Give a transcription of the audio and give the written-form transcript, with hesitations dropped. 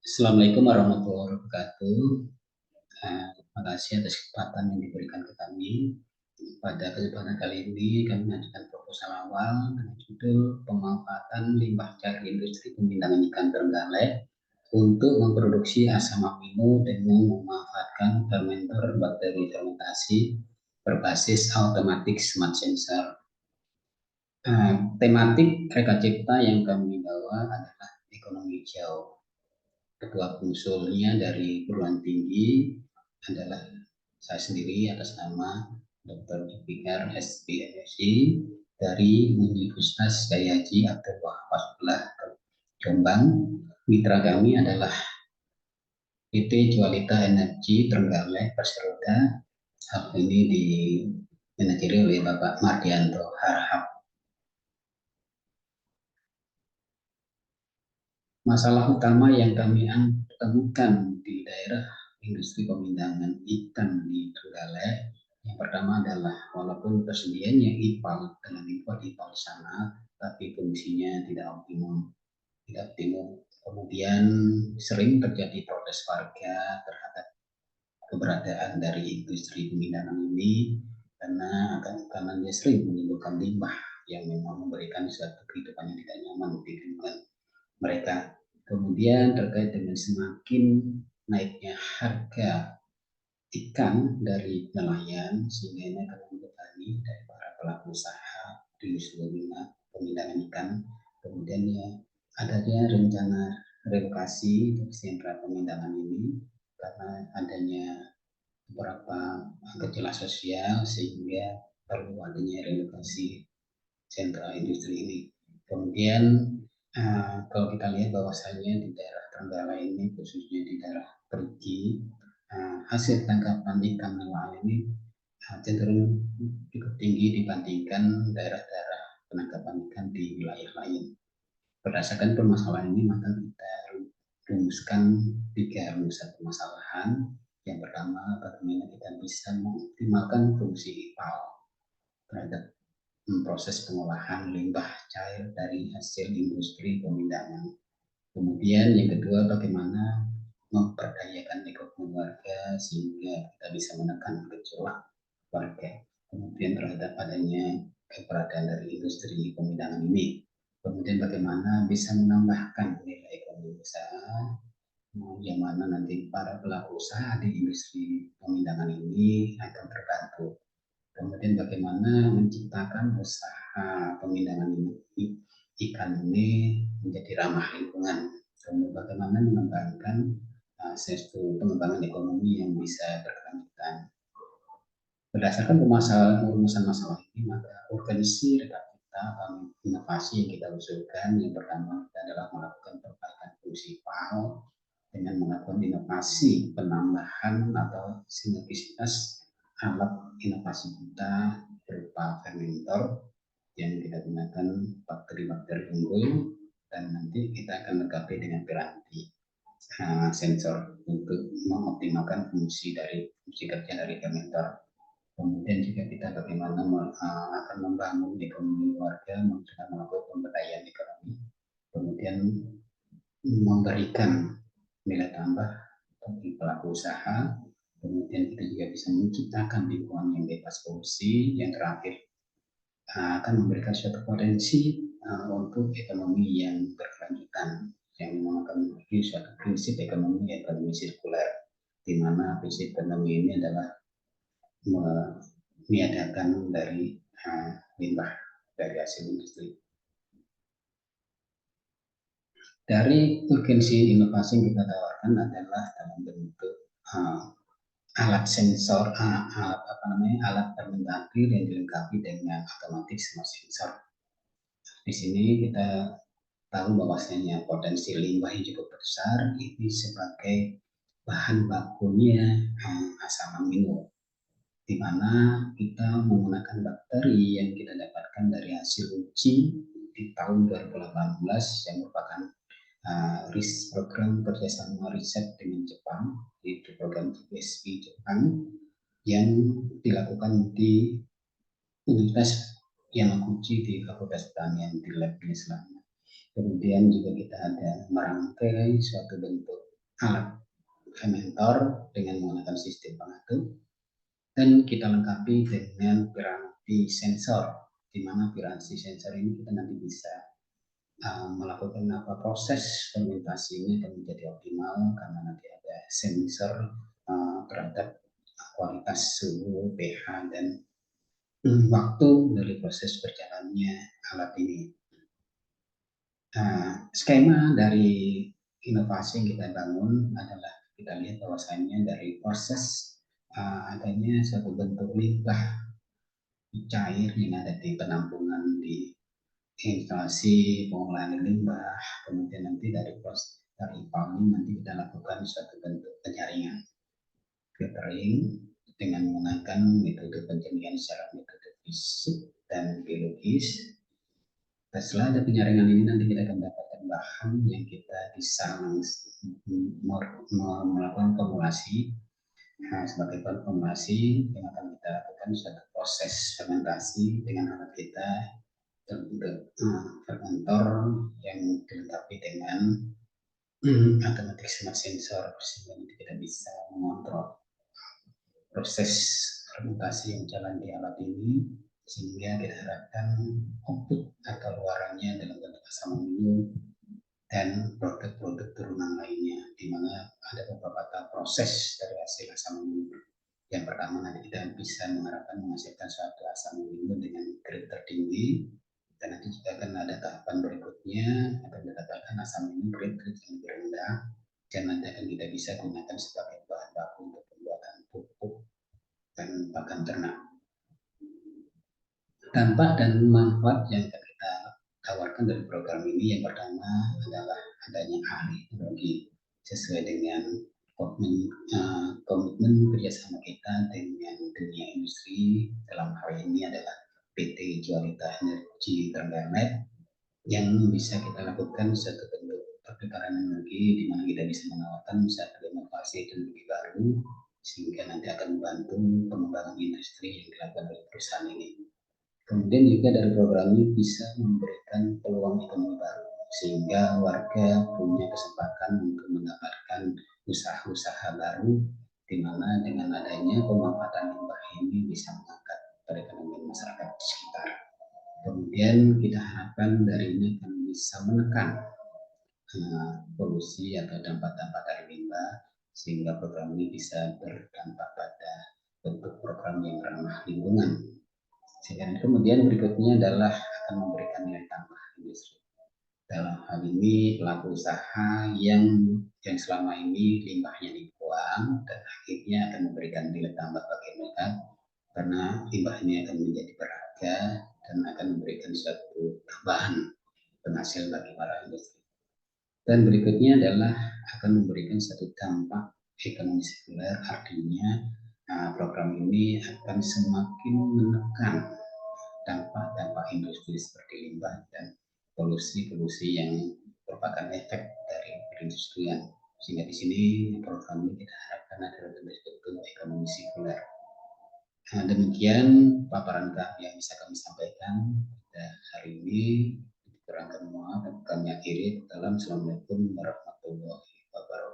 Assalamualaikum warahmatullahi wabarakatuh. Terima kasih atas kesempatan yang diberikan ke kami. Pada kesempatan kali ini kami mengajukan proposal awal dengan judul pemanfaatan limbah cair industri pemindahan ikan Trenggalek untuk memproduksi asam amino dengan memanfaatkan fermenter bakteri fermentasi berbasis automatic smart sensor. Tematik reka cipta yang kami bawa adalah ekonomi hijau. Ketua pengusulnya dari perguruan tinggi adalah saya sendiri atas nama Dr. Zulfikar SPMSI dari Universitas Kyai Haji Abdul Wahab Jombang. Mitra kami adalah PT Jualita Energi Trenggalek Perseroda. Hal ini dimanajeri oleh Bapak Mardianto Harhab. Masalah utama yang kami temukan di daerah industri pemindahan ikan di Trenggalek, yang pertama adalah walaupun tersedianya IPAL dengan import IPAL di sana, tapi fungsinya tidak optimum. Kemudian sering terjadi protes warga terhadap keberadaan dari industri pemindahan ini karena dia sering menimbulkan limbah yang memang memberikan suatu kehidupan yang tidak nyaman di lingkungan mereka. Kemudian terkait dengan semakin naiknya harga ikan dari nelayan sehingga ini akan membebani dari para pelaku usaha di seluruh pemindahan ikan. Kemudian ya adanya rencana relokasi dari sentra pemindahan ini karena adanya beberapa gejala sosial sehingga perlu adanya relokasi sentra industri ini. Kemudian kalau kita lihat bahwasanya di daerah Trenggalek ini khususnya di daerah Perigi, hasil tangkapan ikan nelayan ini cenderung cukup tinggi dibandingkan daerah-daerah penangkapan ikan di wilayah lain. Berdasarkan permasalahan ini maka kita rumuskan 3 rumusan permasalahan. Yang pertama, bagaimana kita bisa mengoptimalkan fungsi IPAL terhadap proses pengolahan limbah cair dari hasil industri pemindahan. Kemudian yang kedua, bagaimana memperdayakan ekonomi warga sehingga kita bisa menekan gejolak warga. Kemudian terhadap adanya keberadaan dari industri pemindahan ini. Kemudian bagaimana bisa menambahkan nilai ekonomi usaha yang mana nanti para pelaku usaha di industri pemindahan ini akan terbantu. Kemudian bagaimana menciptakan usaha pemindahan ikan ini menjadi ramah lingkungan. Kemudian bagaimana mengembangkan pengembangan ekonomi yang bisa berkelanjutan. Berdasarkan rumusan masalah ini, maka urgensi rekap kita inovasi yang kita usulkan yang pertama adalah melakukan perbaikan fungsi PAL dengan melakukan inovasi penambahan atau sinergisitas alat inovasi kita berupa fermenter yang kita gunakan bakteri-bakteri unggul dan nanti kita akan lengkapi dengan piranti sensor untuk mengoptimalkan fungsi kerja dari fermenter. Kemudian juga kita bagaimana akan membangun ekonomi warga dengan melakukan pemberdayaan ekonomi. Kemudian memberikan nilai tambah bagi pelaku usaha. Kemudian kita juga bisa menciptakan lingkungan yang bebas polusi. Yang terakhir akan memberikan suatu potensi untuk ekonomi yang berkelanjutan yang memang akan memiliki suatu prinsip ekonomi sirkuler, di mana prinsip ekonomi ini adalah meniadakan dari limbah dari hasil industri. Dari urgensi inovasi yang kita tawarkan adalah dalam bentuk alat sensor, alat fermentasi yang dilengkapi dengan otomatis smart sensor. Di sini kita tahu bahwasanya potensi limbah yang cukup besar ini sebagai bahan bakunya asam amino, di mana kita menggunakan bakteri yang kita dapatkan dari hasil uji di tahun 2018 yang merupakan program kerjasama riset dengan Jepang, yaitu program GSP Jepang yang dilakukan di Universitas Yamaguchi di Fakultas Pertanian di labnya selama. Kemudian juga kita ada merangkai suatu bentuk alat fermentor dengan menggunakan sistem pengaduk, dan kita lengkapi dengan piranti sensor, di mana piranti sensor ini kita nanti bisa melakukan proses fermentasinya akan menjadi optimal karena nanti ada sensor terhadap kualitas suhu, pH, dan waktu dari proses berjalannya alat ini. Skema dari inovasi yang kita bangun adalah kita lihat bahwasannya dari proses adanya suatu bentuk limbah cair yang ada di penampungan di instalasi pengolahan limbah, kemudian nanti dari proses dari farming nanti kita lakukan suatu bentuk penyaringan filtering dengan menggunakan metode penjaringan secara metode fisik dan biologis. Setelah ada penyaringan ini nanti kita akan dapatkan bahan yang kita bisa melakukan formulasi. Sebagai bahan formulasi yang akan kita lakukan suatu proses fermentasi dengan alat kita terbentuk fermentor yang dilengkapi dengan automatic smart sensor sehingga nanti kita bisa mengontrol proses fermentasi yang jalan di alat ini sehingga kita harapkan output atau luarannya dalam bentuk asam amino dan produk-produk turunan lainnya, di mana ada beberapa tahap proses dari hasil asam amino. Yang pertama nanti kita bisa mengharapkan menghasilkan suatu asam amino dengan grade tertinggi, dan nanti juga akan ada tahapan berikutnya akan mendapatkan asam amino grade yang lebih rendah, dan nanti akan kita bisa gunakan sebagai bahan baku untuk pembuatan pupuk dan pakan ternak. Dampak dan manfaat yang akan kita tawarkan dari program ini yang pertama adalah adanya ahli teknologi sesuai dengan komitmen kerjasama kita dengan dunia industri. Dalam hal ini adalah PT Jualita Energi Trenggalek yang bisa kita lakukan satu bentuk pertukaran energi di mana kita bisa menawarkan satu inovasi teknologi baru sehingga nanti akan membantu pengembangan industri yang dilakukan oleh perusahaan ini. Kemudian juga dari program ini bisa memberikan peluang ekonomi baru sehingga warga punya kesempatan untuk mendapatkan usaha-usaha baru di mana dengan adanya pemanfaatan limbah ini bisa mengangkat perekonomian masyarakat di sekitar. Kemudian kita harapkan dari ini akan bisa menekan polusi atau dampak-dampak dari limbah sehingga program ini bisa berdampak pada bentuk program yang ramah lingkungan. Dan kemudian berikutnya adalah akan memberikan nilai tambah industri. Dalam hal ini pelaku usaha yang selama ini limbahnya dibuang dan akhirnya akan memberikan nilai tambah bagi mereka karena limbah ini akan menjadi berharga dan akan memberikan suatu tambahan penghasil bagi para industri. Dan berikutnya adalah akan memberikan satu dampak ekonomi sekuler, artinya program ini akan semakin menekan dampak-dampak industri seperti limbah dan polusi-polusi yang merupakan efek dari perindustrian. Sehingga di sini program ini kita harapkan adalah bentuk ekonomi sirkuler. Nah, demikian paparan yang bisa kami sampaikan pada hari ini. Kurang kami mohon kami akhiri dalam Assalamualaikum warahmatullahi wabarakatuh.